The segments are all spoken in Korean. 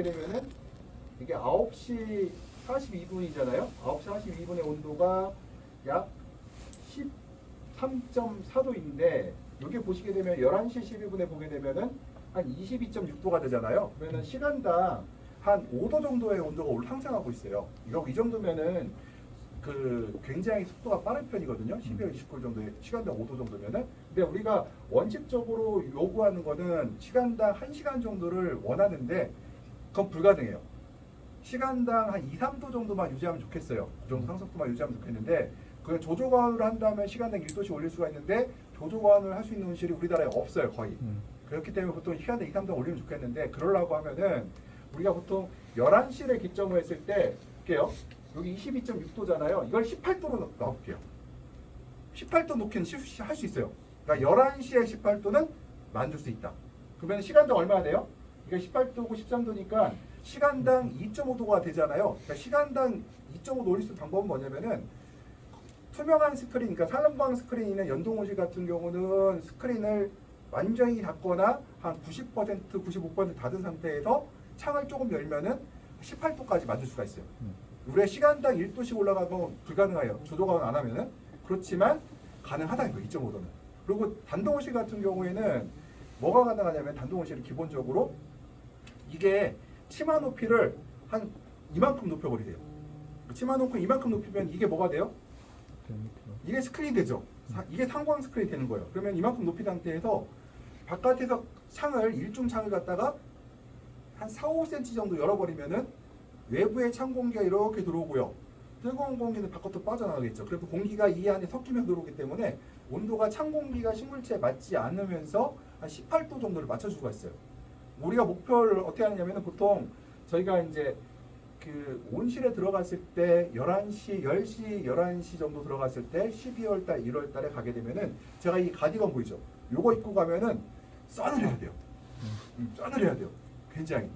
되면은 이게 9시 42분이잖아요. 9시 42분의 온도가 약 13.4도인데 여기 보시게 되면 11시 12분에 보게 되면은 한 22.6도가 되잖아요. 그러면 시간당 한 5도 정도의 온도가 상승하고 있어요. 이 정도면은 굉장히 속도가 빠른 편이거든요. 12월 29일 정도에 시간당 5도 정도면은. 근데 우리가 원칙적으로 요구하는 거는 시간당 1시간 정도를 원하는데 그건 불가능해요. 시간당 한 2, 3도 정도만 유지하면 좋겠어요. 그 정도 상속도만 유지하면 좋겠는데 그냥 조조과원을 한다면 시간당 1도씩 올릴 수가 있는데 조조과원을 할 수 있는 온실이 우리나라에 없어요. 거의. 그렇기 때문에 보통 시간당 2, 3도 올리면 좋겠는데 그러려고 하면은 우리가 보통 11시를 기점으로 했을 때 볼게요. 여기 22.6도잖아요. 이걸 18도로 넣을게요. 18도 놓기는 할 수 있어요. 그러니까 11시에 18도는 만들 수 있다. 그러면 시간당 얼마나 돼요? 이게 18도고 13도니까 시간당 2.5도가 되잖아요. 그러니까 시간당 2.5도 올릴 수 있는 방법은 뭐냐면은 투명한 스크린, 그러니까 산란광 스크린이 있는 연동온실 같은 경우는 스크린을 완전히 닫거나 한 90%, 95% 닫은 상태에서 창을 조금 열면은 18도까지 만들 수가 있어요. 우리가 시간당 1도씩 올라가면 불가능해요. 조조과원 안 하면은. 그렇지만 가능하다 이거 2.5도는. 그리고 단동온실 같은 경우에는 뭐가 가능하냐면 단동온실은 기본적으로 이게 치마 높이를 한 이만큼 높여버리세요. 치마 높이 이만큼 높이면 이게 뭐가 돼요? 이게 스크린이 되죠. 이게 상광 스크린이 되는 거예요. 그러면 이만큼 높이 상태에서 바깥에서 일중 창을 갖다가 한 4, 5cm 정도 열어버리면은 외부의 찬 공기가 이렇게 들어오고요. 뜨거운 공기는 바깥으로 빠져나가겠죠. 그래서 공기가 이 안에 섞이면서 들어오기 때문에 온도가 찬 공기가 식물체에 맞지 않으면서 한 18도 정도를 맞춰줄 수가 있어요. 우리가 목표를 어떻게 하냐면은 보통 저희가 이제 온실에 들어갔을 때 11시, 10시, 11시 정도 들어갔을 때 12월 달, 1월 달에 가게 되면은 제가 이 가디건 보이죠? 요거 입고 가면은 서늘해야 돼요. 서늘해야 돼요. 굉장히.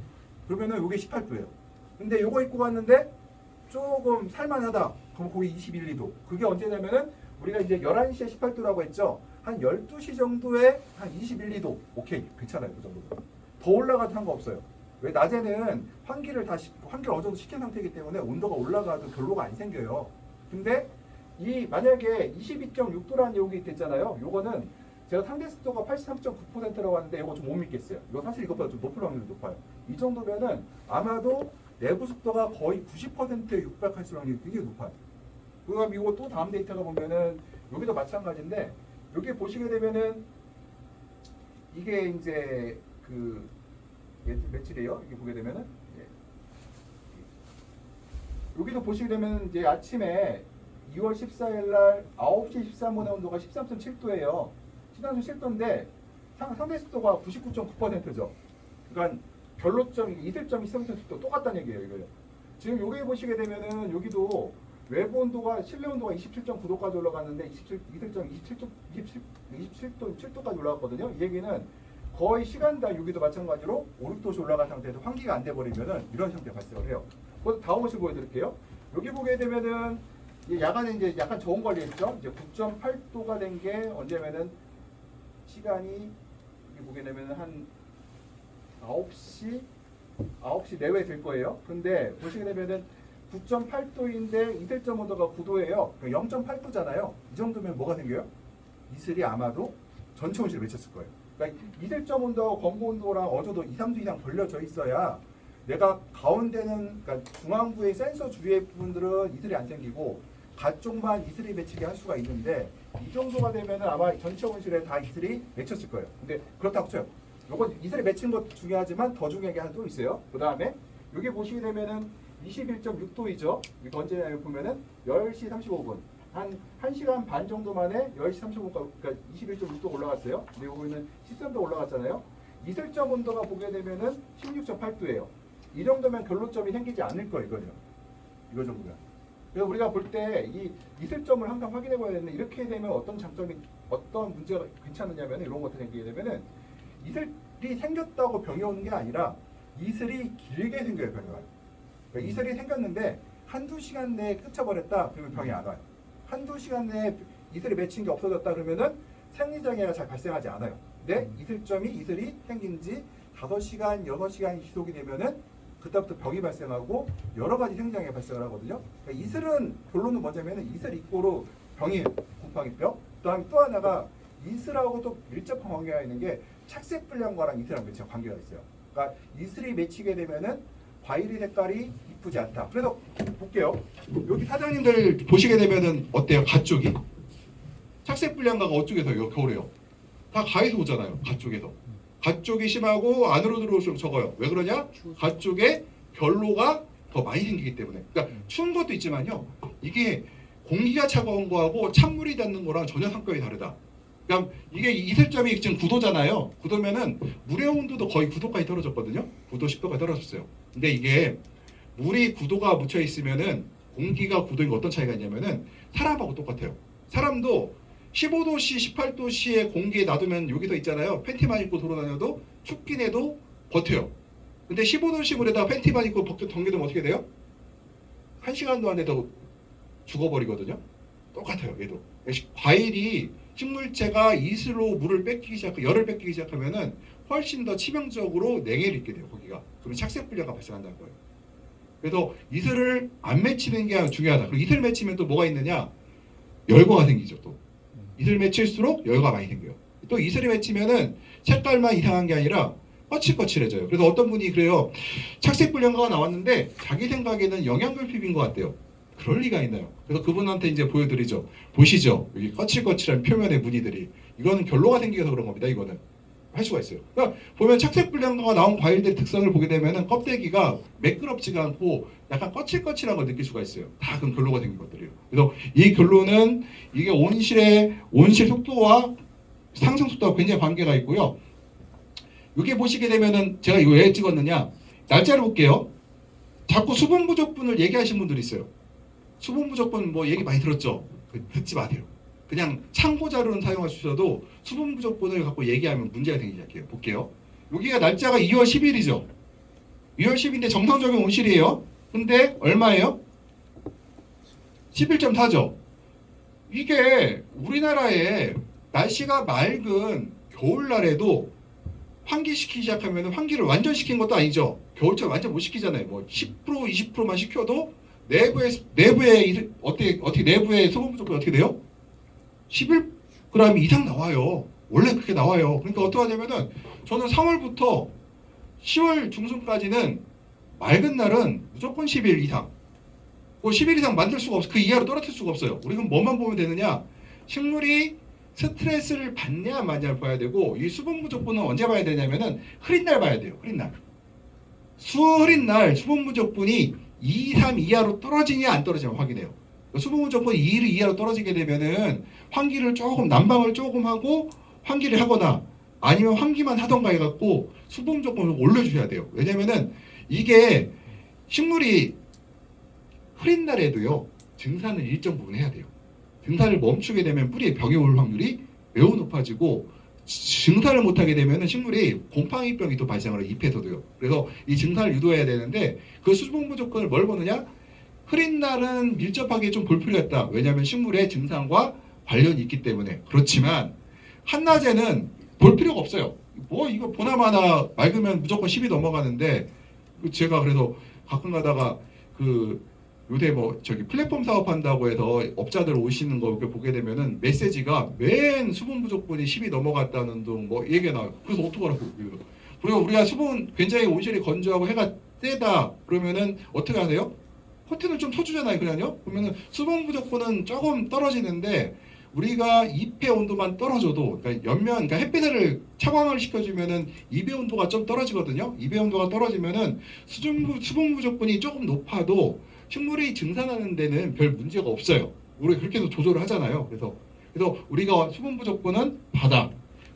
그러면은 요게 18도예요. 근데 요거 입고 갔는데 조금 살만하다. 그럼 거기 21, 2도. 그게 언제냐면은 우리가 이제 11시에 18도라고 했죠. 한 12시 정도에 한 21, 2도. 오케이. 괜찮아요. 그 정도. 더 올라가도 상관없어요. 왜 낮에는 환기를 어느 정도 시킨 상태이기 때문에 온도가 올라가도 별로가 안 생겨요. 근데 만약에 22.6도라는 요기 있잖아요. 요거는 제가 상대 습도가 83.9%라고 하는데 이거 좀 못 믿겠어요. 이거 사실 이것보다 좀 높을 확률이 높아요. 이 정도면은 아마도 내부 습도가 거의 90%에 육박할 수 확률이 굉장히 높아요. 그럼 이거 또 다음 데이터가 보면은 여기도 마찬가지인데 여기 보시게 되면은 이게 이제 며칠이에요? 이게 보게 되면은 여기도 보시게 되면 이제 아침에 2월 14일 날 9시 13분의 온도가 13.7도예요. 13.7도인데 상대 습도가 99.9%죠. 그러니까 결로점이 이슬점이 13.7도 똑같다는 얘기예요, 이거요. 지금 여기 보시게 되면은 여기도 외부 온도가 실내 온도가 27.9도까지 올라갔는데 이슬점이 27.7도까지 올라갔거든요. 이 얘기는 거의 시간당 여기도 마찬가지로 5, 6도씩 올라간 상태에서 환기가 안 돼버리면은 이런 형태가 발생을 해요. 그래서 다음 모습 보여드릴게요. 여기 보게 되면은 야간에 이제 약간 저온 관리했죠. 이제 9.8도가 된 게 언제면은 시간이 여기 보게 되면은 한 9시 내외 될 거예요. 근데 보시게 되면은 9.8도인데 이슬점 온도가 9도예요. 0.8도잖아요. 이 정도면 뭐가 생겨요? 이슬이 아마도 전체 온실을 맺혔을 거예요. 그러니까 이슬점 온도, 검고 온도랑 어조도 2, 3도 이상 벌려져 있어야 내가 가운데는 그러니까 중앙부의 센서 주위의 부분들은 이슬이 안 생기고 가쪽만 이슬이 맺히게 할 수가 있는데 이 정도가 되면은 아마 전체 온실에 다 이슬이 맺혔을 거예요. 근데 그렇다고 쳐요. 요건 이슬이 맺힌 것도 중요하지만 더 중요한 게 하나 또 있어요. 그 다음에 여기 보시게 되면은 21.6도이죠. 이거 언제냐 보면은 10시 35분. 한 1시간 반 정도 만에 10시 35분, 그러니까 21.6도 올라갔어요. 근데 여기는 13도 올라갔잖아요. 이슬점 온도가 보게 되면은 16.8도예요. 이 정도면 결로점이 생기지 않을 거예요, 이거는. 이거 정도면. 그래서 우리가 볼 때 이 이슬점을 항상 확인해 봐야 되는데 이렇게 되면 어떤 문제가 괜찮느냐면 이런 것도 생기게 되면은 이슬이 생겼다고 병이 오는 게 아니라 이슬이 길게 생겨요, 병이 와요. 그러니까 이슬이 생겼는데 한두 시간 내에 끝쳐버렸다 그러면 병이 안 와요. 한두 시간 내에 이슬이 맺힌 게 없어졌다 그러면은 생리장애가 잘 발생하지 않아요. 근데 이슬이 생긴 지 5시간, 6시간이 지속이 되면은 그때부터 벽이 발생하고 여러 가지 생장이 발생을 하거든요. 그러니까 이슬은 결론은 뭐냐면은 이슬 이꼬르 병이 곰팡이 뼈. 그다음에 또 하나가 이슬하고 또 밀접한 관계가 있는 게 착색 불량과랑 이슬랑 밀접한 관계가 있어요. 그러니까 이슬이 맺히게 되면은 과일의 색깔이 이쁘지 않다. 그래서 볼게요. 여기 사장님들 보시게 되면은 어때요? 가쪽이 착색 불량과가 어쪽에서 겨울에요. 다 가에서 오잖아요. 가쪽에서. 가쪽이 심하고 안으로 들어올수록 적어요. 왜 그러냐? 가쪽에 결로가 더 많이 생기기 때문에. 그러니까 추운 것도 있지만요. 이게 공기가 차가운 거하고 찬물이 닿는 거랑 전혀 성격이 다르다. 그러니까 이게 이슬점이 지금 9도잖아요. 9도면은 물의 온도도 거의 9도까지 떨어졌거든요. 9도, 10도까지 떨어졌어요. 근데 이게 물이 9도가 묻혀 있으면은 공기가 9도인 거 어떤 차이가 있냐면은 사람하고 똑같아요. 사람도 15도씨, 18도씨의 공기에 놔두면 여기서 있잖아요. 팬티만 입고 돌아다녀도 춥긴 해도 버텨요. 근데 15도씨 물에다 팬티만 입고 덩겨두면 어떻게 돼요? 1시간도 안 해도 죽어버리거든요. 똑같아요. 얘도. 과일이 식물체가 이슬로 물을 뺏기기 시작하고 열을 뺏기기 시작하면은 훨씬 더 치명적으로 냉해를 입게 돼요. 거기가. 그러면 착색 불량가 발생한다는 거예요. 그래서 이슬을 안 맺히는 게 중요하다. 그리고 이슬 맺히면 또 뭐가 있느냐? 열과가 생기죠. 또 이슬 맺힐수록 열과 많이 생겨요. 또 이슬이 맺히면은 색깔만 이상한 게 아니라 거칠거칠해져요. 그래서 어떤 분이 그래요. 착색 불량가가 나왔는데 자기 생각에는 영양결핍인 것 같대요. 그럴 리가 있나요? 그래서 그분한테 이제 보여드리죠. 보시죠. 여기 거칠거칠한 표면의 무늬들이. 이거는 결로가 생겨서 그런 겁니다. 이거는 할 수가 있어요. 그러니까 보면 착색 불량가가 나온 과일들의 특성을 보게 되면은 껍데기가 매끄럽지가 않고 약간 거칠거칠한 걸 느낄 수가 있어요. 다 그럼 결로가 생긴 것들이에요. 그래서 이 결로는 이게 온실 속도와 상승 속도와 굉장히 관계가 있고요. 여기 보시게 되면은 제가 이거 왜 찍었느냐? 날짜를 볼게요. 자꾸 수분 부족분을 얘기하시는 분들이 있어요. 수분 부족분 뭐 얘기 많이 들었죠? 듣지 마세요. 그냥 참고 자료는 사용하셔도 수분 부족분을 갖고 얘기하면 문제가 생기기 시작해요. 볼게요. 여기가 날짜가 2월 10일이죠. 2월 10일인데 정상적인 온실이에요. 근데 얼마예요? 11.4죠. 이게 우리나라에 날씨가 맑은 겨울날에도 환기시키기 시작하면 환기를 완전 시킨 것도 아니죠. 겨울철 완전 못 시키잖아요. 뭐 10% 20%만 시켜도 내부에 어떻게 내부의 수분 부족이 어떻게 돼요? 11g 이상 나와요. 원래 그렇게 나와요. 그러니까 어떻게 하냐면은 저는 3월부터 10월 중순까지는 맑은 날은 무조건 10일 이상. 뭐 10일 이상 만들 수가 없어. 그 이하로 떨어뜨릴 수가 없어요. 우리 그럼 뭐만 보면 되느냐? 식물이 스트레스를 받냐 안 받냐를 봐야 되고, 이 수분 부족분은 언제 봐야 되냐면은 흐린 날 봐야 돼요. 흐린 날. 흐린 날 수분 부족분이 2, 3 이하로 떨어지냐 안 떨어지냐 확인해요. 수분 부족분이 2 이하로 떨어지게 되면은 환기를 조금 난방을 조금 하고 환기를 하거나 아니면 환기만 하던가 해갖고 수분 부족분을 올려주셔야 돼요. 왜냐면은 이게 식물이 흐린 날에도요 증산을 일정 부분 해야 돼요. 증산을 멈추게 되면 뿌리에 병이 올 확률이 매우 높아지고, 증산을 못하게 되면 식물이 곰팡이병이 또 발생을 해요. 잎에서도요. 그래서 이 증산을 유도해야 되는데 그 수분 부족분을 뭘 보느냐? 흐린 날은 밀접하게 좀 볼 필요가 있다. 왜냐하면 식물의 증산과 관련이 있기 때문에. 그렇지만 한낮에는 볼 필요가 없어요. 뭐 이거 보나마나 맑으면 무조건 10이 넘어가는데, 제가 그래서 가끔 가다가 요새 뭐 저기 플랫폼 사업한다고 해서 업자들 오시는 거 보게 되면은 메시지가 맨 수분 부족분이 10이 넘어갔다는 등 뭐 얘기가 나와요. 그래서 어떡하라고. 그리고 우리가 수분 굉장히 온실이 건조하고 해가 세다 그러면은 어떻게 하세요? 커튼을 좀 쳐주잖아요. 그냥요. 그러면은 수분 부족분은 조금 떨어지는데 우리가 잎의 온도만 떨어져도, 그러니까 햇빛을 차광을 시켜주면은 잎의 온도가 좀 떨어지거든요. 잎의 온도가 떨어지면은 수분 부족분이 조금 높아도 식물이 증산하는 데는 별 문제가 없어요. 우리 그렇게 해서 조절을 하잖아요. 그래서 우리가 수분 부족분은 바닥.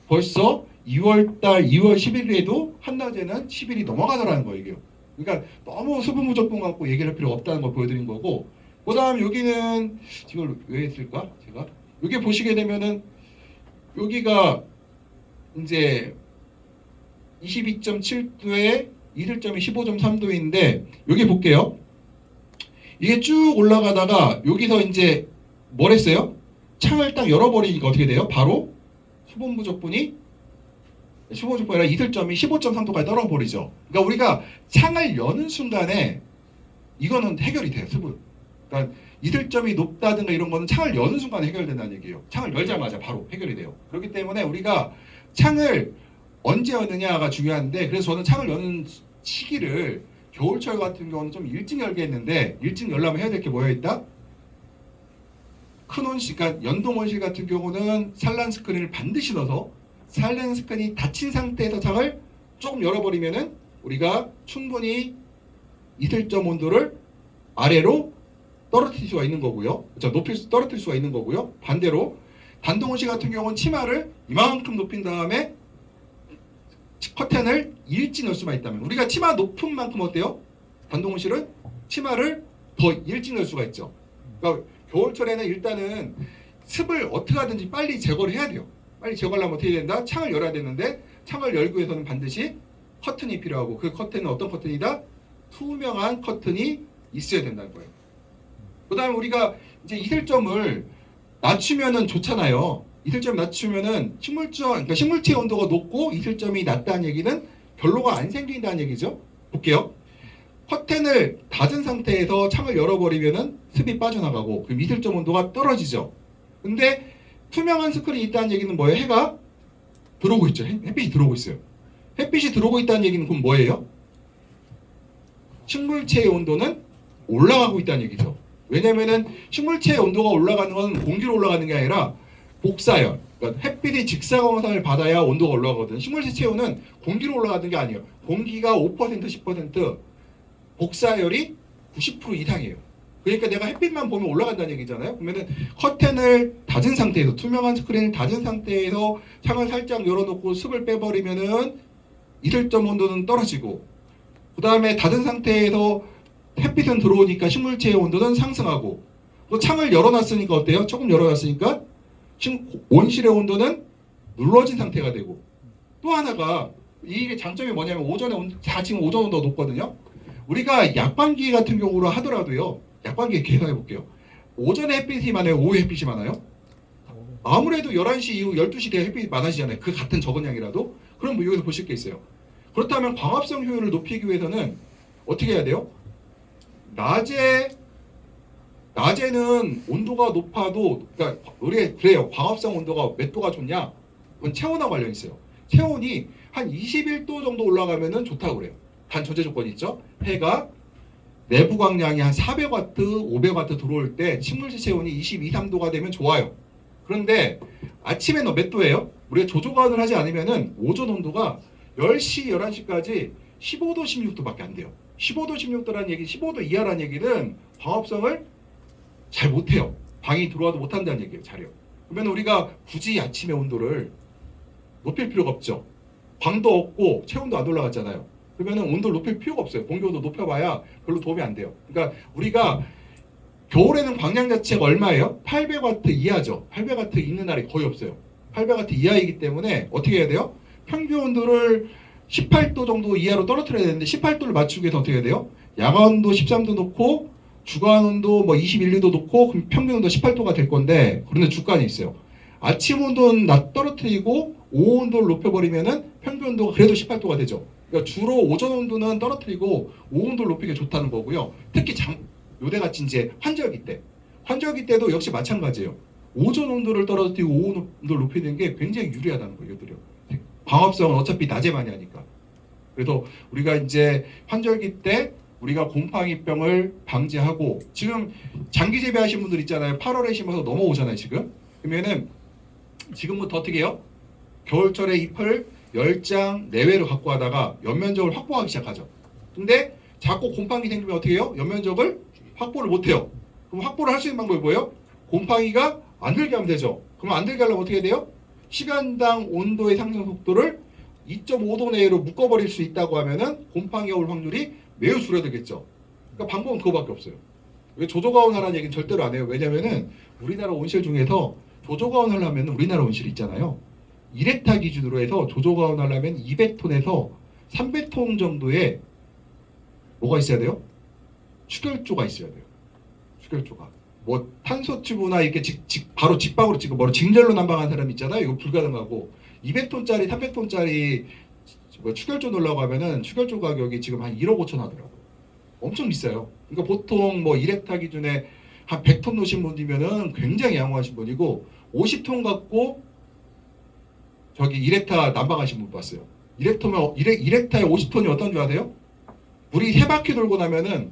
벌써 2월달 2월 10일에도 한낮에는 10일이 넘어가더라는 거예요. 이게. 그러니까 너무 수분 부족분 갖고 얘기를 할 필요가 없다는 걸 보여드린 거고, 그 다음 여기는 이걸 왜 했을까? 제가 여기 보시게 되면은 여기가 이제 22.7도에 이슬점이 15.3도인데 여기 볼게요. 이게 쭉 올라가다가 여기서 이제 뭘 했어요? 창을 딱 열어버리니까 어떻게 돼요? 바로 수분 부족분이 15.6도가 아니라 이슬점이 15.3도까지 떨어버리죠. 그러니까 우리가 창을 여는 순간에 이거는 해결이 돼요. 수분. 그러니까 이슬점이 높다든가 이런 거는 창을 여는 순간에 해결된다는 얘기예요. 창을 열자마자 바로 해결이 돼요. 그렇기 때문에 우리가 창을 언제 여느냐가 중요한데, 그래서 저는 창을 여는 시기를 겨울철 같은 경우는 좀 일찍 열게 했는데, 일찍 열려면 해야 될 게 뭐가 있다? 큰 온실, 그러니까 연동 온실 같은 경우는 산란 스크린을 반드시 넣어서 산란 스크린이 닫힌 상태에서 창을 조금 열어버리면은 우리가 충분히 이슬점 온도를 아래로 떨어뜨릴 수가 있는 거고요. 떨어뜨릴 수가 있는 거고요. 반대로 단동 온실 같은 경우는 치마를 이만큼 높인 다음에 커튼을 일찍 넣을 수만 있다면, 우리가 치마 높은 만큼 어때요? 단동 온실은 치마를 더 일찍 넣을 수가 있죠. 그러니까 겨울철에는 일단은 습을 어떻게 하든지 빨리 제거를 해야 돼요. 빨리 제거하려면 어떻게 된다? 창을 열어야 되는데, 창을 열기 위해서는 반드시 커튼이 필요하고, 그 커튼은 어떤 커튼이다? 투명한 커튼이 있어야 된다는 거예요. 그 다음에 우리가 이제 이슬점을 낮추면은 좋잖아요. 이슬점 낮추면은 그러니까 식물체 온도가 높고 이슬점이 낮다는 얘기는 결로가 안 생긴다는 얘기죠. 볼게요. 커튼을 닫은 상태에서 창을 열어버리면은 습이 빠져나가고, 그럼 이슬점 온도가 떨어지죠. 근데 투명한 스크린이 있다는 얘기는 뭐예요? 해가 들어오고 있죠. 햇빛이 들어오고 있어요. 햇빛이 들어오고 있다는 얘기는 그럼 뭐예요? 식물체의 온도는 올라가고 있다는 얘기죠. 왜냐면은 식물체의 온도가 올라가는 건 공기로 올라가는 게 아니라 복사열, 그러니까 햇빛이 직사광선을 받아야 온도가 올라가거든요. 식물체 체온은 공기로 올라가는 게 아니에요. 공기가 5%, 10%, 복사열이 90% 이상이에요. 그러니까 내가 햇빛만 보면 올라간다는 얘기잖아요. 그러면은 커튼을 닫은 상태에서, 투명한 스크린을 닫은 상태에서 창을 살짝 열어놓고 습을 빼버리면은 이슬점 온도는 떨어지고, 그 다음에 닫은 상태에서 햇빛은 들어오니까 식물체의 온도는 상승하고, 또 창을 열어놨으니까 어때요? 조금 열어놨으니까 온실의 온도는 눌러진 상태가 되고, 또 하나가 이게 장점이 뭐냐면 지금 오전 온도가 높거든요. 우리가 약반기 같은 경우로 하더라도요, 약반기 계산해 볼게요. 오전에 햇빛이 많아요? 오후에 햇빛이 많아요? 아무래도 11시 이후 12시 때 햇빛이 많아지잖아요. 그 같은 적은 양이라도. 그럼 뭐 여기서 보실 게 있어요. 그렇다면 광합성 효율을 높이기 위해서는 어떻게 해야 돼요? 낮에는 온도가 높아도, 그러니까 우리 그래요. 광합성 온도가 몇 도가 좋냐? 그건 체온하고 관련 있어요. 체온이 한 21도 정도 올라가면은 좋다고 그래요. 단 전제 조건이 있죠. 해가 내부 광량이 한 400와트, 500와트 들어올 때 식물체 체온이 22, 3도가 되면 좋아요. 그런데 아침에는 몇 도예요? 우리가 조조관을 하지 않으면은 오전 온도가 10시, 11시까지 15도, 16도밖에 안 돼요. 15도, 16도라는 얘기, 15도 이하라는 얘기는 광합성을 잘 못해요. 방이 들어와도 못한다는 얘기예요. 잘해요. 그러면 우리가 굳이 아침의 온도를 높일 필요가 없죠. 광도 없고 체온도 안 올라갔잖아요. 그러면 온도를 높일 필요가 없어요. 공기 온도 높여봐야 별로 도움이 안 돼요. 그러니까 우리가 겨울에는 광량 자체가 얼마예요? 800와트 이하죠. 800와트 있는 날이 거의 없어요. 800와트 이하이기 때문에 어떻게 해야 돼요? 평균 온도를 18도 정도 이하로 떨어뜨려야 되는데, 18도를 맞추기 위해서 어떻게 해야 돼요? 야간 온도 13도 놓고 주간 온도 뭐 21, 2도 놓고 그럼 평균 온도 18도가 될 건데, 그런데 주간이 있어요. 아침 온도는 떨어뜨리고 오후 온도를 높여버리면은 평균 온도가 그래도 18도가 되죠. 그러니까 주로 오전 온도는 떨어뜨리고 오후 온도를 높이는 게 좋다는 거고요. 특히 요대같이 이제 환절기 때도 역시 마찬가지예요. 오전 온도를 떨어뜨리고 오후 온도를 높이는 게 굉장히 유리하다는 거예요. 이들이요. 광합성은 어차피 낮에 많이 하니까. 그래서 우리가 이제 환절기 때 우리가 곰팡이병을 방지하고, 지금 장기 재배하신 분들 있잖아요. 8월에 심어서 넘어오잖아요. 그러면은 지금부터 어떻게 해요? 겨울철에 잎을 10장 내외로 갖고 하다가 연면적을 확보하기 시작하죠. 근데 자꾸 곰팡이 생기면 어떻게 해요? 연면적을 확보를 못해요. 그럼 확보를 할 수 있는 방법이 뭐예요? 곰팡이가 안 들게 하면 되죠. 그럼 안 들게 하려면 어떻게 해야 돼요? 시간당 온도의 상승 속도를 2.5도 내외로 묶어버릴 수 있다고 하면은 곰팡이가 올 확률이 매우 줄어들겠죠. 그러니까 방법은 그거밖에 없어요. 왜 조조가온 하라는 얘기는 절대로 안 해요. 왜냐면은 우리나라 온실 중에서 조조가온 하려면 우리나라 온실 있잖아요. 1헥타 기준으로 해서 조조가온 하려면 200톤에서 300톤 정도의 뭐가 있어야 돼요? 축열조가 있어야 돼요. 축열조가. 뭐 탄소 튜브나 이렇게 바로 직방으로 찍고 직렬로 난방한 사람 있잖아요. 이거 불가능하고, 200톤짜리, 300톤짜리 뭐 추결조 넣으려고 하면은 추결조 가격이 지금 한 1억 5천 하더라고요. 엄청 비싸요. 그러니까 보통 뭐 1헥타 기준에 한 100톤 놓으신 분이면은 굉장히 양호하신 분이고 50톤 갖고 저기 1헥타 난방하신 분 봤어요. 1헥타에 50톤이 어떤 줄 아세요? 물이 3바퀴 돌고 나면은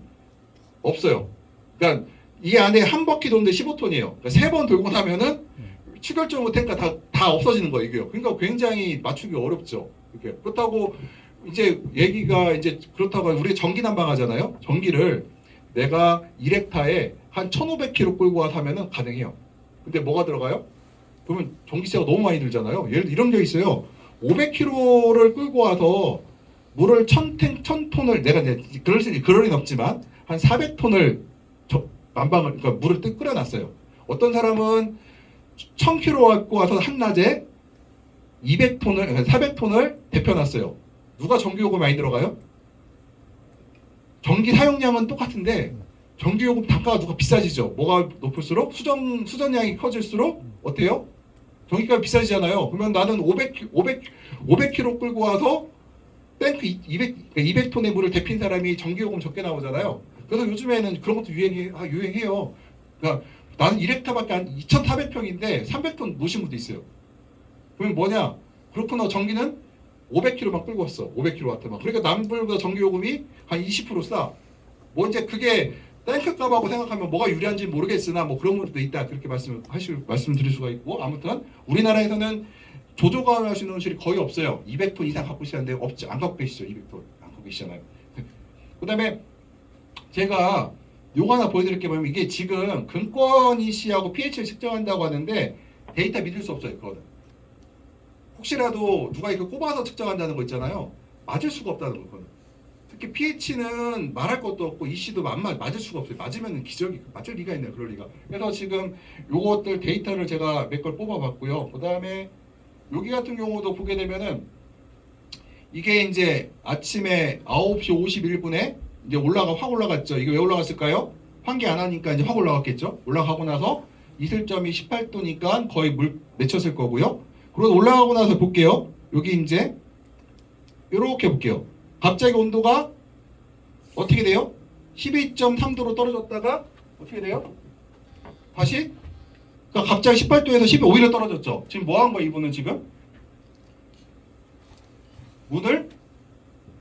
없어요. 그러니까 이 안에 한 바퀴 도는데 15톤이에요. 그러니까 3번 돌고 나면은 추결조 탱크가 다 없어지는 거예요. 이게요. 그러니까 굉장히 맞추기 어렵죠. 이렇게. 그렇다고 이제 얘기가 이제 그렇다고 우리 전기 난방하잖아요. 전기를 내가 1헥타에 한 1,500kg 끌고 와서 하면은 가능해요. 근데 뭐가 들어가요? 그러면 전기세가 너무 많이 들잖아요. 예를 들어 이런 게 있어요. 500kg를 끌고 와서 물을 1,000톤을 내가 이제 그럴 리는 없지만 한 400톤을 난방을 그러니까 물을 끓여놨어요. 어떤 사람은 1,000kg 갖고 와서 한낮에 200톤을 400톤을 데펴놨어요. 누가 전기요금 많이 들어가요? 전기 사용량은 똑같은데 전기요금 단가가 누가 비싸지죠. 뭐가 높을수록 수전량이 커질수록 어때요? 전기가 비싸지잖아요. 그러면 나는 500kg 끌고 와서 탱크 200톤의 물을 데핀 사람이 전기요금 적게 나오잖아요. 그래서 요즘에는 그런 것도 유행해요. 그러니까 나는 1헥타밖에 한 2,400평인데 300톤 놓으신 분도 있어요. 그러면 뭐냐? 그렇구나. 전기는 500kg만 끌고 왔어. 500kW만. 그러니까 남들보다 전기요금이 한 20% 싸. 뭐 이제 그게 탱크 값하고 생각하면 뭐가 유리한지 모르겠으나 뭐 그런 분들도 있다. 그렇게 말씀드릴 수가 있고 아무튼 우리나라에서는 조조가 할 수 있는 온실이 거의 없어요. 200톤 이상 갖고 계시는데 안 갖고 계시죠. 200톤 안 갖고 계시잖아요. 그다음에 제가 요거 하나 보여드릴 게 뭐냐면 이게 지금 근권이시하고 pH를 측정한다고 하는데 데이터 믿을 수 없어요. 그거는. 혹시라도 누가 이거 꼽아서 측정한다는 거 있잖아요. 맞을 수가 없다는 거거든요. 특히 pH는 말할 것도 없고 EC도 맞을 수가 없어요. 맞으면 기적이 맞을 리가 있나요? 그럴 리가. 그래서 지금 요것들 데이터를 제가 몇 걸 뽑아봤고요. 그 다음에 여기 같은 경우도 보게 되면은 이게 이제 아침에 9시 51분에 이제 확 올라갔죠. 이게 왜 올라갔을까요? 환기 안 하니까 이제 확 올라갔겠죠. 올라가고 나서 이슬점이 18도니까 거의 물 맺혔을 거고요. 그리고 올라가고 나서 볼게요. 여기 이제 이렇게 볼게요. 갑자기 온도가 어떻게 돼요? 12.3도로 떨어졌다가 어떻게 돼요? 다시 그러니까 갑자기 18도에서 15로 떨어졌죠. 지금 뭐 한 거야 이분은 지금? 문을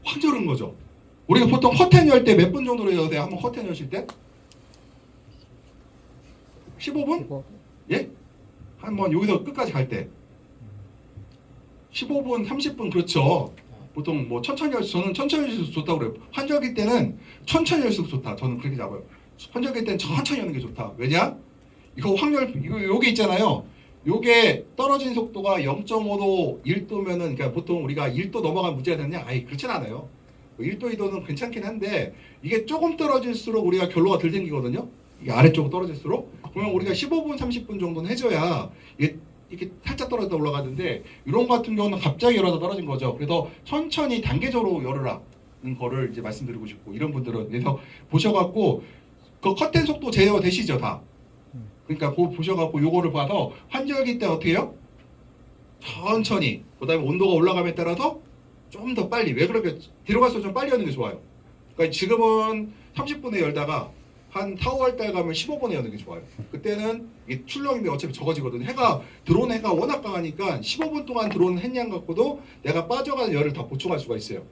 확 열은 거죠. 우리가 보통 커튼 열 때 몇 분 정도로 여세요? 한번 커튼 여실 때? 15분? 예? 한번 여기서 끝까지 갈 때 15분, 30분 그렇죠. 보통 뭐 천천히 열수 저는 천천히 열수록 좋다고 그래요. 환절기 때는 천천히 열수록 좋다. 저는 그렇게 잡아요. 환절기 때는 천천히 여는 게 좋다. 왜냐? 이거 요게 있잖아요. 요게 떨어진 속도가 0.5도, 1도면은 그러니까 보통 우리가 1도 넘어가면 문제가 되느냐? 아예 그렇진 않아요. 1도, 2도는 괜찮긴 한데 이게 조금 떨어질수록 우리가 결로가 덜 생기거든요. 이게 아래쪽으로 떨어질수록 그러면 우리가 15분, 30분 정도는 해줘야 이게 이렇게 살짝 떨어졌다 올라가는데 이런 거 같은 경우는 갑자기 열어서 떨어진 거죠. 그래서 천천히 단계적으로 열으라는 거를 이제 말씀드리고 싶고 이런 분들은 그래서 보셔갖고 그 커튼 속도 제어되시죠 다. 그러니까 보셔갖고 요거를 봐서 환절기 때 어떻게 해요? 천천히 그다음에 온도가 올라감에 따라서 좀 더 빨리 왜 그렇게 뒤로 갈수록 좀 빨리 여는 게 좋아요. 그러니까 지금은 30분에 열다가 한 4, 5월 달 가면 15분에 여는 게 좋아요. 그때는 이 출력이 어차피 적어지거든요. 들어오는 해가 워낙 강하니까 15분 동안 들어오는 햇양 갖고도 내가 빠져가는 열을 다 보충할 수가 있어요.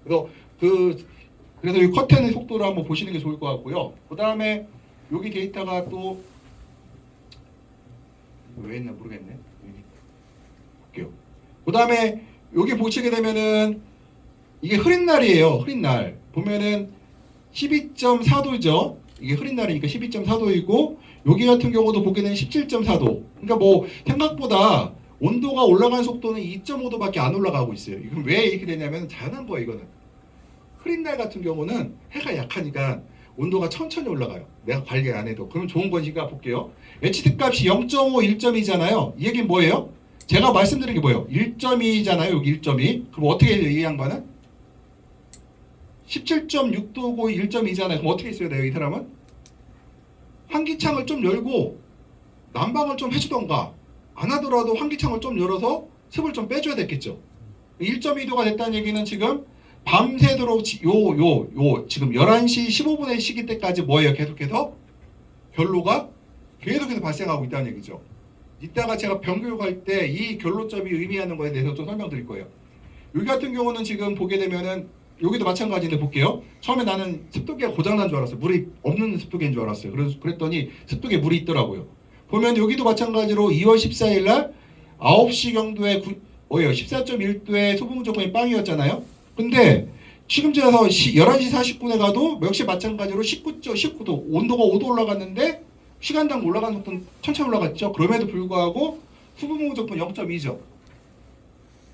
그래서 이 커튼의 속도를 한번 보시는 게 좋을 것 같고요. 그 다음에 여기 데이터가 또 왜 있나 모르겠네. 볼게요. 그 다음에 여기 보시게 되면은 이게 흐린 날이에요. 흐린 날 보면은 12.4도죠. 이게 흐린 날이니까 12.4도이고 여기 같은 경우도 보게 되면 17.4도. 그러니까 뭐 생각보다 온도가 올라가는 속도는 2.5도밖에 안 올라가고 있어요. 이건 왜 이렇게 되냐면 자연한 거예요. 이거는 흐린 날 같은 경우는 해가 약하니까 온도가 천천히 올라가요. 내가 관리 안 해도. 그럼 좋은 거니까 볼게요. HT 값이 0.5, 1.2잖아요. 이 얘기는 뭐예요? 제가 말씀드린 게 뭐예요? 1.2잖아요. 여기 1.2. 그럼 어떻게 해요? 이 양반은? 17.6도고 1.2잖아요. 그럼 어떻게 했어야 돼요? 이 사람은? 환기창을 좀 열고 난방을 좀 해주던가 안 하더라도 환기창을 좀 열어서 습을 좀 빼줘야 됐겠죠. 1.2도가 됐다는 얘기는 지금 밤새도록 요 지금 11시 15분의 시기 때까지 뭐예요? 계속해서 결로가 계속해서 발생하고 있다는 얘기죠. 이따가 제가 병교육할 때 이 결로점이 의미하는 거에 대해서 좀 설명드릴 거예요. 여기 같은 경우는 지금 보게 되면은 여기도 마찬가지인데 볼게요. 처음에 나는 습도계가 고장난 줄 알았어요. 물이 없는 습도계인 줄 알았어요. 그랬더니 습도계에 물이 있더라고요. 보면 여기도 마찬가지로 2월 14일 날 9시 정도에 14.1도의 소분 무조건이 빵이었잖아요. 근데 지금 제가 11시 40분에 가도 역시 마찬가지로 19도 온도가 5도 올라갔는데 시간당 올라가는 속도는 천천히 올라갔죠. 그럼에도 불구하고 수분 무조건 0.2죠.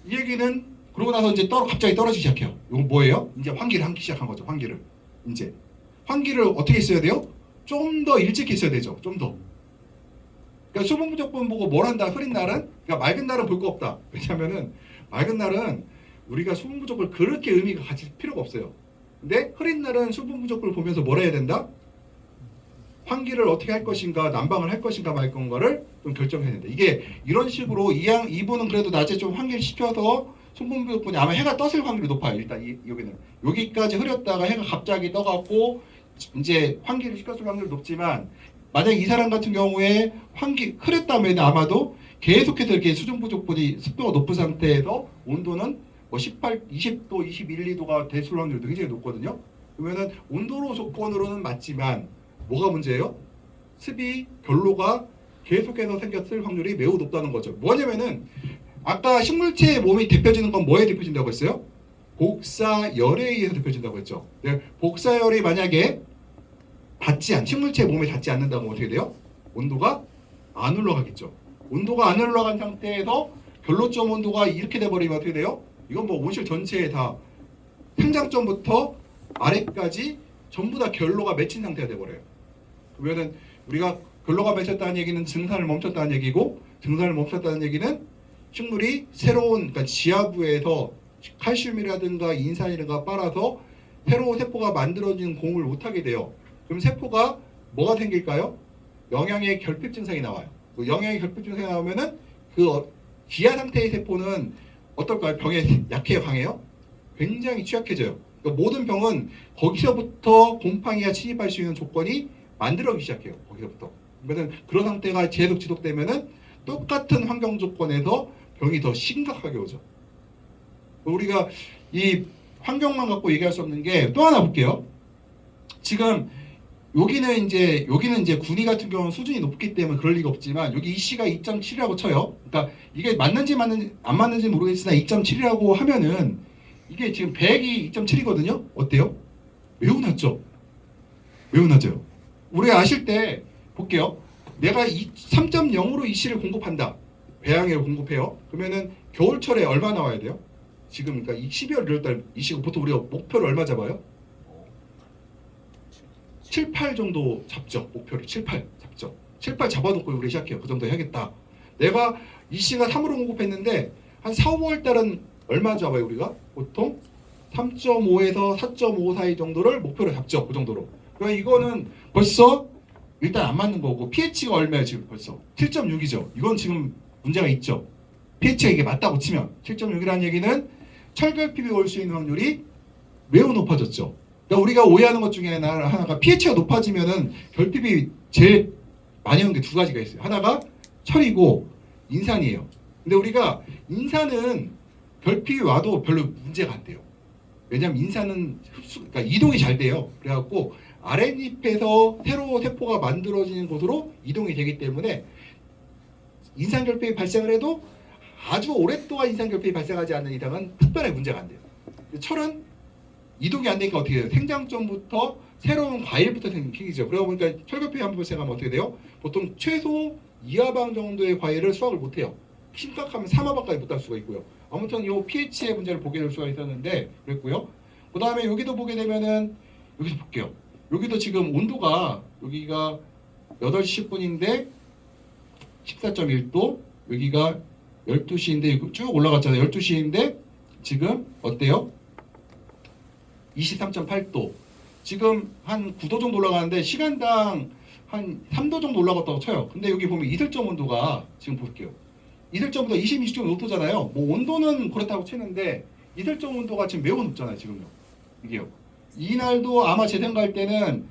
이 얘기는 그러고 나서 이제 갑자기 떨어지기 시작해요. 이거 뭐예요? 이제 환기를 하기 시작한 거죠. 환기를 이제 환기를 어떻게 써야 돼요? 좀 더 일찍 했어야 되죠. 좀 더. 그러니까 수분 무조건 보고 뭘 한다? 흐린 날은 그러니까 맑은 날은 볼 거 없다. 왜냐하면은 맑은 날은 우리가 수분 부족을 그렇게 의미가 가질 필요가 없어요. 근데 흐린 날은 수분 부족을 보면서 뭘 해야 된다? 환기를 어떻게 할 것인가, 난방을 할 것인가 말 건가를 좀 결정해야 된다. 이게 이런 식으로 이분은 그래도 낮에 좀 환기를 시켜서 수분 부족분이 아마 해가 떴을 확률이 높아요. 일단 여기는 여기까지 흐렸다가 해가 갑자기 떠갖고 이제 환기를 시켰을 확률이 높지만 만약 이 사람 같은 경우에 흐렸다면 아마도 계속해서 이렇게 수분 부족분이 습도가 높은 상태에서 온도는 뭐 20도, 21, 2도가 됐을 확률도 굉장히 높거든요. 그러면은 온도로 조건으로는 맞지만 뭐가 문제예요? 습이 결로가 계속해서 생겼을 확률이 매우 높다는 거죠. 뭐냐면은 아까 식물체의 몸이 데펴지는 건 뭐에 데펴진다고 했어요? 복사열에 의해서 데펴진다고 했죠. 복사열이 만약에 식물체의 몸에 닿지 않는다면 어떻게 돼요? 온도가 안 올라가겠죠. 온도가 안 올라간 상태에서 결로점 온도가 이렇게 돼버리면 어떻게 돼요? 이건 뭐 온실 전체에 다 생장점부터 아래까지 전부 다 결로가 맺힌 상태가 돼버려요. 그러면은 우리가 결로가 맺혔다는 얘기는 증산을 멈췄다는 얘기고, 증산을 멈췄다는 얘기는 식물이 새로운 그러니까 지하부에서 칼슘이라든가 인산이라든가 빨아서 새로운 세포가 만들어지는 공을 못하게 돼요. 그럼 세포가 뭐가 생길까요? 영양의 결핍 증상이 나와요. 그 영양의 결핍 증상이 나오면은 그 기아 상태의 세포는 어떨까요? 병에 약해요, 강해요? 굉장히 취약해져요. 그러니까 모든 병은 거기서부터 곰팡이가 침입할 수 있는 조건이 만들어지기 시작해요. 거기서부터. 그러면 그런 상태가 계속 지속되면은 똑같은 환경 조건에서 병이 더 심각하게 오죠. 우리가 이 환경만 갖고 얘기할 수 없는 게 또 하나 볼게요. 지금 여기는 이제 군위 같은 경우는 수준이 높기 때문에 그럴 리가 없지만 여기 이 C가 2.7이라고 쳐요. 그러니까 이게 맞는지 안 맞는지 모르겠으나 2.7이라고 하면은 이게 지금 100이 2.7이거든요. 어때요? 매우 낮죠? 매우 낮아요. 우리 아실 때 볼게요. 내가 3.0으로 이 C를 공급한다. 배양액을 공급해요. 그러면은 겨울철에 얼마 나와야 돼요? 지금 그러니까 12월 1월달 이 C가 보통 우리가 목표를 얼마 잡아요? 7, 8 정도 잡죠. 목표를 7, 8 잡죠. 7, 8 잡아놓고 우리 시작해요. 그 정도 해야겠다. 내가 이 C가 3으로 공급했는데 한 4, 5월 달은 얼마 잡아요 우리가? 보통 3.5에서 4.5 사이 정도를 목표로 잡죠. 그 정도로. 그러니까 이거는 벌써 일단 안 맞는 거고 pH가 얼마예요 지금 벌써? 7.6이죠. 이건 지금 문제가 있죠. pH가 이게 맞다고 치면 7.6이라는 얘기는 철결핍이 올 수 있는 확률이 매우 높아졌죠. 그러니까 우리가 오해하는 것 중에 하나가 pH가 높아지면은 결핍이 제일 많이 오는 게 두 가지가 있어요. 하나가 철이고 인산이에요. 근데 우리가 인산은 결핍이 와도 별로 문제가 안 돼요. 왜냐하면 인산은 그러니까 이동이 잘 돼요. 그래갖고 아랫잎에서 새로 세포가 만들어지는 곳으로 이동이 되기 때문에 인산 결핍이 발생을 해도 아주 오랫동안 인산 결핍이 발생하지 않는 이상은 특별히 문제가 안 돼요. 철은 이동이 안 되니까 어떻게 돼요? 생장점부터 새로운 과일부터 생기죠. 그러다 보니까 철결핍이 한번 발생하면 어떻게 돼요? 보통 최소 2하방 정도의 과일을 수확을 못해요. 심각하면 3하방까지 못 할 수가 있고요. 아무튼 이 pH의 문제를 보게 될 수가 있었는데 그랬고요. 그 다음에 여기도 보게 되면은 여기서 볼게요. 여기도 지금 온도가 여기가 8시 10분인데 14.1도 여기가 12시인데 쭉 올라갔잖아요. 12시인데 지금 어때요? 23.8도. 지금 한 9도 정도 올라가는데 시간당 한 3도 정도 올라갔다고 쳐요. 근데 여기 보면 이슬점 온도가 지금 볼게요. 이슬점보다 20, 20.5도잖아요. 뭐 온도는 그렇다고 치는데 이슬점 온도가 지금 매우 높잖아요. 지금요. 이게요. 이날도 아마 제 생각할 때는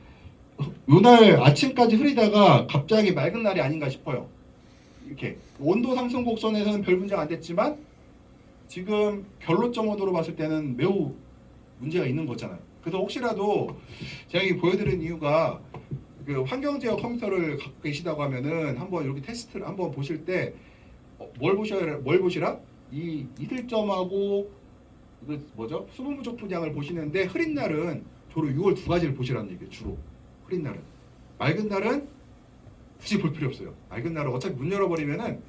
요날 아침까지 흐리다가 갑자기 맑은 날이 아닌가 싶어요. 이렇게 온도 상승 곡선에서는 별 문제가 안 됐지만 지금 결로점 온도로 봤을 때는 매우 문제가 있는 거잖아요. 그래서 혹시라도 제가 이 보여드린 이유가 그 환경제어 컴퓨터를 갖고 계시다고 하면은 한번 이렇게 테스트를 한번 보실 때 뭘 보시라? 이 이슬점하고 그 뭐죠? 수분 부족 분양을 보시는데 흐린 날은 주로 6월 두 가지를 보시라는 얘기예요. 주로 흐린 날은. 맑은 날은 굳이 볼 필요 없어요. 맑은 날은 어차피 문 열어버리면은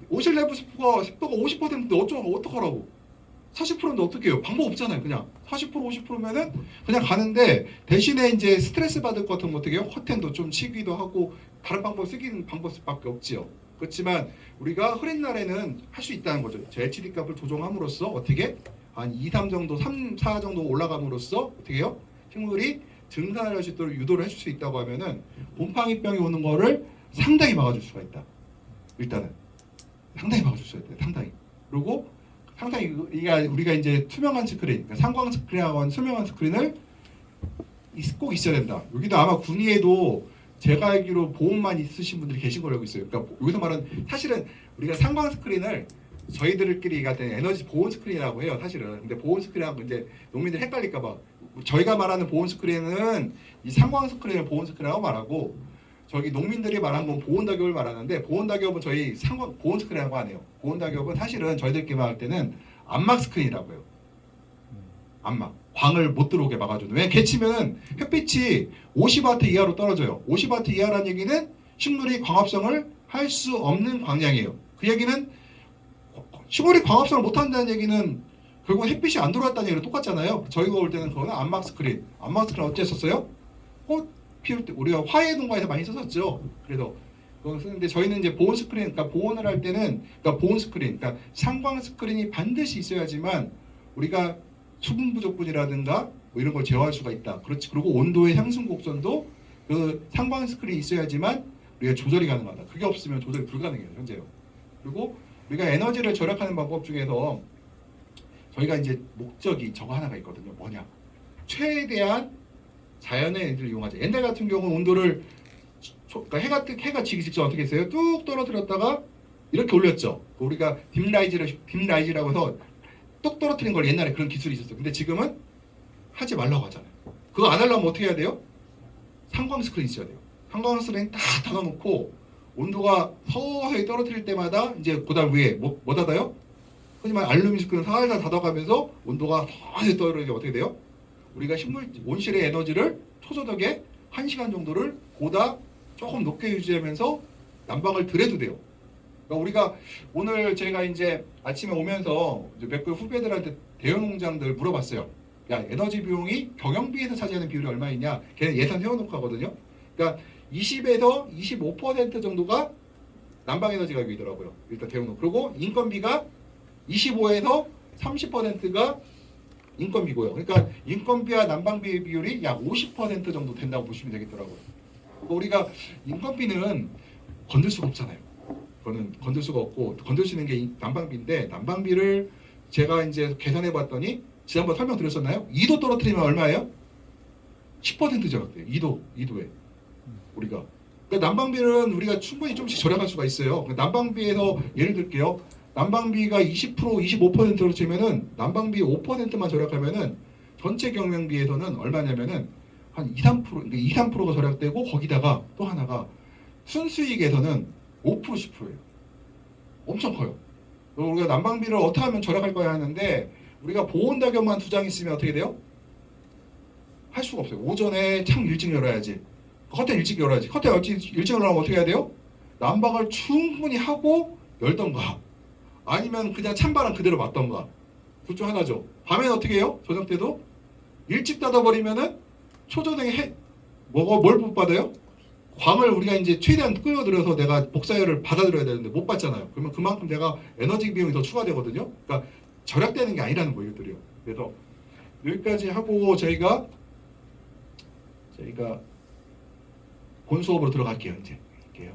오실래부 습도가 50%인데 어떡하라고? 40%인데 어떻게 해요? 방법 없잖아요. 그냥 40% 50%면은 그냥 가는데 대신에 이제 스트레스 받을 것 같으면 어떻게 해요? 커튼도 좀 치기도 하고 다른 방법 쓰기는 방법밖에 없지요. 그렇지만 우리가 흐린 날에는 할 수 있다는 거죠. 저 HD 값을 조정함으로써 어떻게 한 2, 3 정도, 3, 4 정도 올라감으로써 어떻게 해요? 식물이 증산을 할 수 있도록 유도를 해줄 수 있다고 하면은 곰팡이병이 오는 거를 상당히 막아줄 수가 있다. 일단은 상당히 막아줄 수가 있다. 상당히. 그리고 상당히 우리가 이제 투명한 스크린, 그러니까 상광 스크린하고 투명한 스크린을 꼭 있어야 된다. 여기도 아마 군위에도 제가 알기로 보온만 있으신 분들이 계신 걸로 알고 있어요. 그러니까 여기서 말하는 사실은 우리가 상광 스크린을 저희들끼리 같은 에너지 보온 스크린이라고 해요. 사실은. 근데 보온 스크린하고 이제 농민들 헷갈릴까봐 저희가 말하는 보온 스크린은 이 상광 스크린을 보온 스크린이라고 말하고 저기 농민들이 말한 건 보온 낙엽을 말하는데 보온 낙엽은 저희 상광 보온 스크린이라고 안 해요. 보온 낙엽은 사실은 저희들끼리 말할 때는 암막 스크린이라고 해요. 암막. 광을 못 들어오게 막아주는. 왜 개치면은 햇빛이 50W 이하로 떨어져요. 50W 이하라는 얘기는 식물이 광합성을 할 수 없는 광량이에요. 그 얘기는 식물이 광합성을 못 한다는 얘기는 결국 햇빛이 안 들어왔다는 얘기랑 똑같잖아요. 저희가 볼 때는 그거는 암막 스크린. 암막 스크린 어째 썼어요? 꽃 피울 때 우리가 화훼 농가에서 많이 썼었죠. 그래서 그거 쓰는데 저희는 이제 보온 스크린, 그러니까 보온을 할 때는 그러니까 보온 스크린, 그러니까 상광 스크린이 반드시 있어야지만 우리가 수분 부족분이라든가 뭐 이런 걸 제어할 수가 있다. 그렇지. 그리고 온도의 상승 곡선도 그 상광 스크린이 있어야지만 우리가 조절이 가능하다. 그게 없으면 조절이 불가능해요. 현재요. 그리고 우리가 에너지를 절약하는 방법 중에서 저희가 이제 목적이 저거 하나가 있거든요. 뭐냐? 최대한 자연의 에너지를 이용하자. 옛날 같은 경우는 온도를 그러니까 해가 지기 직전 어떻게 했어요? 뚝 떨어뜨렸다가 이렇게 올렸죠. 우리가 딥라이즈라고 해서 뚝 떨어뜨린 걸 옛날에 그런 기술이 있었어요. 근데 지금은 하지 말라고 하잖아요. 그거 안 하려면 어떻게 해야 돼요? 상광 스크린 있어야 돼요. 상광 스크린 딱 닫아놓고 온도가 서서히 떨어뜨릴 때마다 이제 그다음 위에 뭐 닫아요? 하지만 알루미늄 스크린 살살 닫아가면서 온도가 서서히 떨어지게 어떻게 돼요? 우리가 식물 온실의 에너지를 초저녁에 1시간 정도를 보다 조금 높게 유지하면서 난방을 덜해도 돼요. 그러니까 우리가 오늘 제가 이제 아침에 오면서 몇 그 후배들한테 대형 농장들 물어봤어요. 야, 에너지 비용이 경영비에서 차지하는 비율이 얼마이냐? 걔는 예산 세워놓고 하거든요. 그러니까 20에서 25% 정도가 난방 에너지 가격이더라고요. 일단 대형 농. 그리고 인건비가 25에서 30%가 인건비고요. 그러니까 인건비와 난방비 비율이 약 50% 정도 된다고 보시면 되겠더라고요. 그러니까 우리가 인건비는 건들 수가 없잖아요. 그거는 건들 수가 없고 건들 수 있는 게 난방비인데 난방비를 제가 이제 계산해 봤더니 지난번 설명드렸었나요? 2도 떨어뜨리면 얼마예요? 10% 절약돼요. 2도에 우리가. 그러니까 난방비는 우리가 충분히 조금씩 절약할 수가 있어요. 난방비에서 예를 들게요. 난방비가 20%, 25%로 치면은 난방비 5%만 절약하면은 전체 경영비에서는 얼마냐면은 한 2, 3%, 2, 3%가 절약되고 거기다가 또 하나가 순수익에서는 5%, 10%예요. 엄청 커요. 우리가 난방비를 어떻게 하면 절약할 거야 하는데 우리가 보온 낙엽만 2장 있으면 어떻게 돼요? 할 수가 없어요. 오전에 창 일찍 열어야지. 커튼 일찍 열어야지. 커튼 일찍 열어면 어떻게 해야 돼요? 난방을 충분히 하고 열던가 아니면 그냥 찬바람 그대로 맞던가 둘 중 하나죠. 밤에는 어떻게 해요? 저녁 때도 일찍 닫아버리면은 초저녁에 뭘 못 받아요? 광을 우리가 이제 최대한 끌어들여서 내가 복사열을 받아들여야 되는데 못 받잖아요. 그러면 그만큼 내가 에너지 비용이 더 추가되거든요. 그러니까 절약되는 게 아니라는 거예요, 이것들이요. 그래서 여기까지 하고 저희가 본 수업으로 들어갈게요, 이제. 할게요.